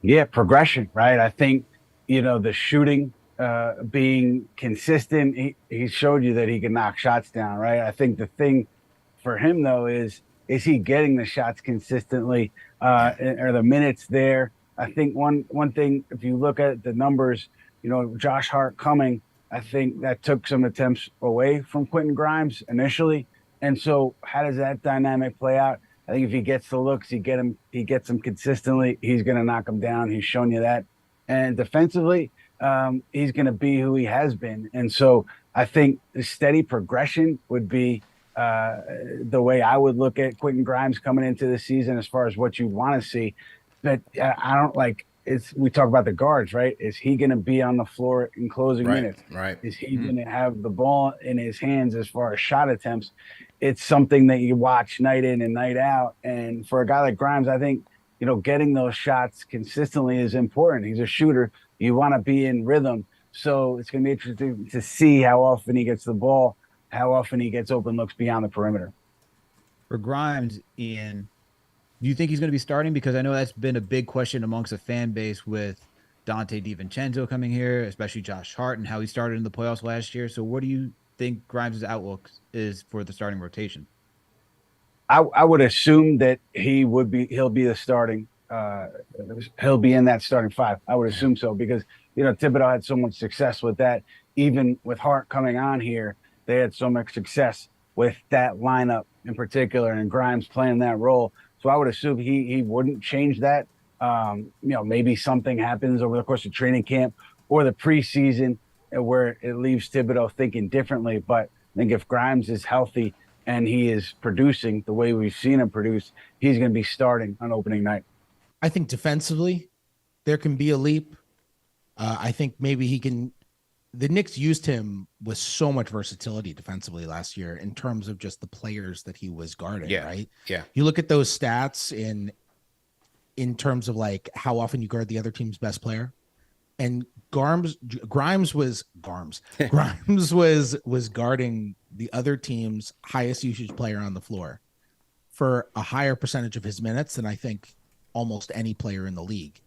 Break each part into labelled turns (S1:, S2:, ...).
S1: Yeah, progression, right? I think, the shooting being consistent, he showed you that he can knock shots down, right? I think the thing for him though is he getting the shots consistently?
S2: Yeah.
S1: Are the minutes there? I think one thing, if you look at the numbers, Josh Hart coming, I think that took some attempts away from Quentin Grimes initially. And so how does that dynamic play out? I think if he gets the looks, he gets them consistently, he's gonna knock them down. He's shown you that. And defensively, he's gonna be who he has been. And so I think the steady progression would be uh, the way I would look at Quentin Grimes coming into the season as far as what you want to see. But I don't like it's we talk about the guards, right? Is he going to be on the floor in closing
S2: Right.
S1: minutes?
S2: Right.
S1: Is he
S2: Mhm.
S1: going to have the ball in his hands as far as shot attempts? It's something that you watch night in and night out. And for a guy like Grimes, I think, getting those shots consistently is important. He's a shooter. You want to be in rhythm. So it's going to be interesting to see how often he gets the ball, how often he gets open looks beyond the perimeter.
S3: For Grimes, Ian, do you think he's going to be starting? Because I know that's been a big question amongst the fan base with Dante DiVincenzo coming here, especially Josh Hart and how he started in the playoffs last year. So, what do you think Grimes' outlook is for the starting rotation?
S1: I would assume that he'll be the starting he'll be in that starting five. I would
S2: Yeah.
S1: assume so because Thibodeau had so much success with that. Even with Hart coming on here, they had so much success with that lineup in particular, and Grimes playing that role. So I would assume he wouldn't change that. Maybe something happens over the course of training camp or the preseason where it leaves Thibodeau thinking differently. But I think if Grimes is healthy and he is producing the way we've seen him produce, he's going to be starting on opening night.
S4: I think defensively, there can be a leap. I think maybe he can. The Knicks used him with so much versatility defensively last year in terms of just the players that he was guarding,
S2: Yeah.
S4: right?
S2: Yeah.
S4: You look at those stats in terms of like how often you guard the other team's best player. And Grimes was Grimes was guarding the other team's highest usage player on the floor for a higher percentage of his minutes than I think almost any player in the league.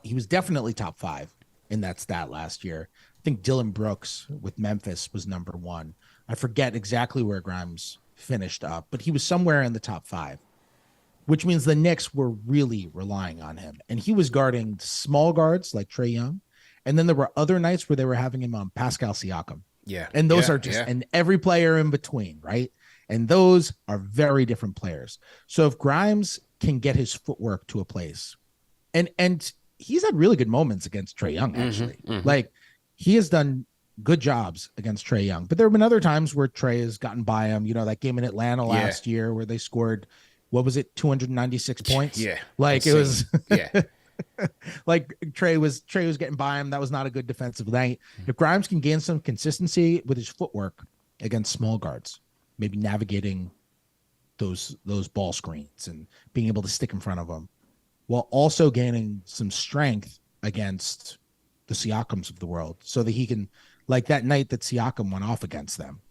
S4: He was definitely top 5 in that stat last year. I think Dylan Brooks with Memphis was number 1. I forget exactly where Grimes finished up, but he was somewhere in the top 5, which means the Knicks were really relying on him. And he was guarding small guards like Trae Young. And then there were other nights where they were having him on Pascal Siakam.
S2: Yeah.
S4: And those
S2: Yeah.
S4: are just,
S2: Yeah.
S4: and every player in between, right? And those are very different players. So if Grimes can get his footwork to a place, and he's had really good moments against Trae Young, actually. Like he has done good jobs against Trae Young, but there have been other times where Trae has gotten by him. That game in Atlanta last year where they scored, what was it, 296 points?
S2: Yeah.
S4: Like
S2: Insane.
S4: it was
S2: Yeah.
S4: like Trae was getting by him. That was not a good defensive night. If Grimes can gain some consistency with his footwork against small guards, maybe navigating those ball screens and being able to stick in front of them, while also gaining some strength against the Siakams of the world, so that he can, like that night that Siakam went off against them,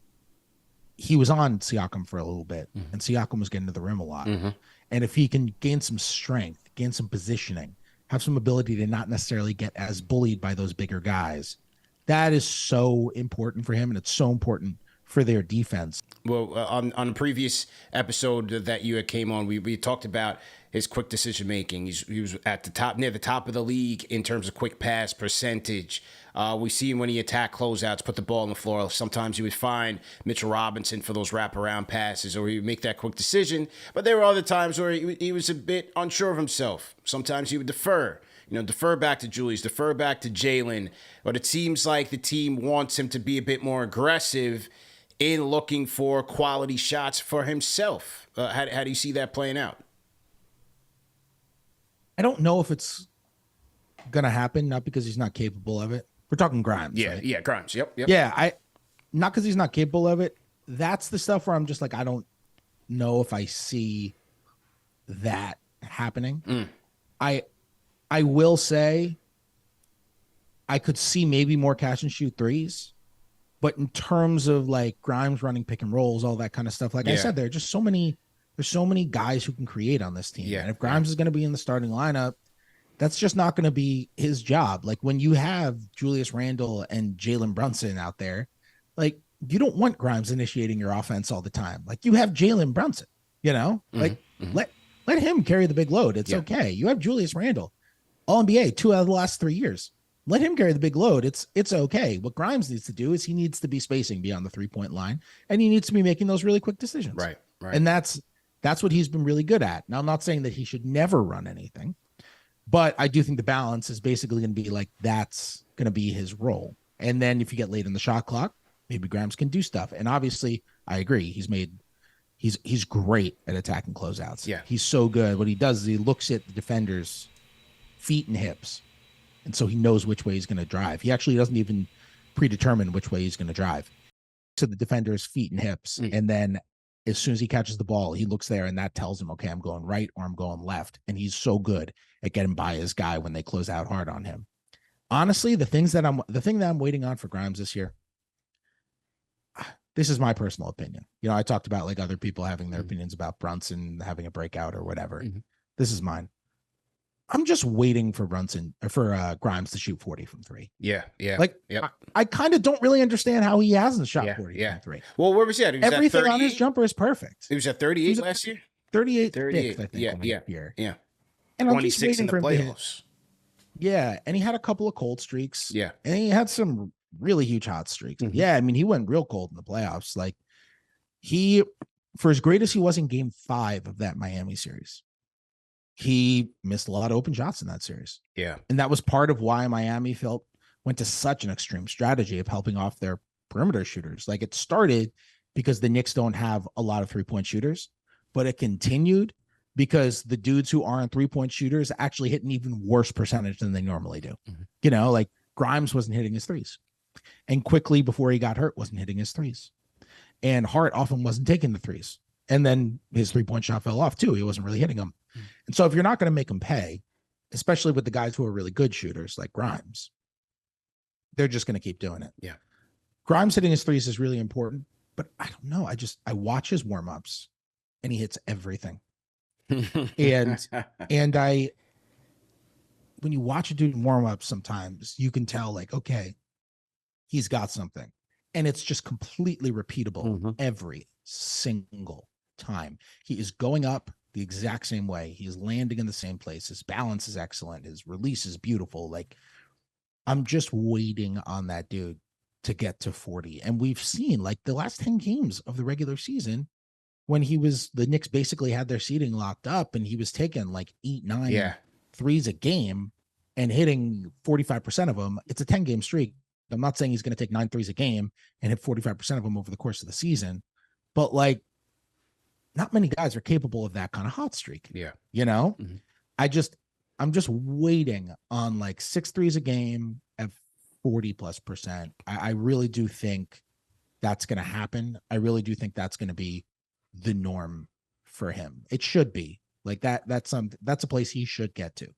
S4: he was on Siakam for a little bit, and Siakam was getting to the rim a lot. And if he can gain some strength, gain some positioning, have some ability to not necessarily get as bullied by those bigger guys, that is so important for him, and it's so important for their defense.
S2: Well, on a previous episode that you had came on, we talked about his quick decision making. He was at the top, near the top of the league in terms of quick pass percentage. We see him when he attacked closeouts, put the ball on the floor. Sometimes he would find Mitchell Robinson for those wraparound passes, or he would make that quick decision. But there were other times where he was a bit unsure of himself. Sometimes he would defer. Defer back to Julius, defer back to Jalen. But it seems like the team wants him to be a bit more aggressive in looking for quality shots for himself. How do you see that playing out?
S4: I don't know if it's gonna happen, not because he's not capable of it. We're talking Grimes,
S2: Yeah,
S4: right?
S2: yeah, Grimes. Yep.
S4: Yeah, not because he's not capable of it. That's the stuff where I'm just like, I don't know if I see that happening. I will say I could see maybe more catch and shoot threes, but in terms of like Grimes running pick and rolls, all that kind of stuff, like I said, there's so many guys who can create on this team.
S2: Yeah,
S4: And if Grimes is going to be in the starting lineup, That's just not going to be his job. Like when you have Julius Randle and Jalen Brunson out there, like you don't want Grimes initiating your offense all the time. Like you have Jalen Brunson, like let him carry the big load. It's okay. You have Julius Randle, All NBA 2 out of the last 3 years. Let him carry the big load. It's okay. What Grimes needs to do is he needs to be spacing beyond the 3-point line, and he needs to be making those really quick decisions.
S2: Right.
S4: And that's what he's been really good at. Now, I'm not saying that he should never run anything, but I do think the balance is basically going to be like that's going to be his role. And then if you get late in the shot clock, maybe Grimes can do stuff. And obviously, I agree. He's great at attacking closeouts.
S2: Yeah.
S4: He's so good. What he does is he looks at the defender's feet and hips. And so he knows which way he's going to drive. He actually doesn't even predetermine which way he's going to drive. To the defender's feet and hips. And then as soon as he catches the ball, he looks there and that tells him, okay, I'm going right or I'm going left. And he's so good at getting by his guy when they close out hard on him. Honestly, the thing that I'm waiting on for Grimes this year, this is my personal opinion. I talked about like other people having their opinions about Brunson having a breakout or whatever. This is mine. I'm just waiting for Grimes to shoot 40 from 3.
S2: Yeah.
S4: Like I kind of don't really understand how he hasn't shot 40 from 3.
S2: Well, where was he at? He was
S4: Everything
S2: at
S4: on his jumper is perfect.
S2: He was at 38 last year.
S4: 38.
S2: 38.
S4: I think,
S2: Yeah.
S4: And I'm just
S2: 26
S4: waiting
S2: in the
S4: for him to hit.
S2: playoffs.
S4: Yeah, and he had a couple of cold streaks.
S2: Yeah.
S4: And he had some really huge hot streaks. Yeah, I mean, he went real cold in the playoffs. Like for as great as he was in game 5 of that Miami series, he missed a lot of open shots in that series.
S2: Yeah.
S4: And that was part of why Miami went to such an extreme strategy of helping off their perimeter shooters. Like it started because the Knicks don't have a lot of 3-point shooters, but it continued because the dudes who aren't 3-point shooters actually hit an even worse percentage than they normally do. Like Grimes wasn't hitting his threes, and quickly before he got hurt wasn't hitting his threes, and Hart often wasn't taking the threes. And then his 3-point shot fell off too. He wasn't really hitting them. And so if you're not going to make them pay, especially with the guys who are really good shooters like Grimes, they're just going to keep doing it.
S2: Yeah.
S4: Grimes hitting his threes is really important, but I don't know. I watch his warm-ups and he hits everything. and when you watch a dude warm up, sometimes you can tell like, okay, he's got something, and it's just completely repeatable every single time. He is going up the exact same way. He is landing in the same place. His balance is excellent. His release is beautiful. Like I'm just waiting on that dude to get to 40. And we've seen like the last 10 games of the regular season, when the Knicks basically had their seating locked up and he was taking like 8-9 threes a game and hitting 45% of them. It's a 10-game streak. I'm not saying he's going to take 9 threes a game and hit 45% of them over the course of the season, but like not many guys are capable of that kind of hot streak.
S2: Yeah.
S4: I'm just waiting on like 6 threes a game at 40+%. I really do think that's going to happen. I really do think that's going to be the norm for him. It should be like that. That's a place he should get to.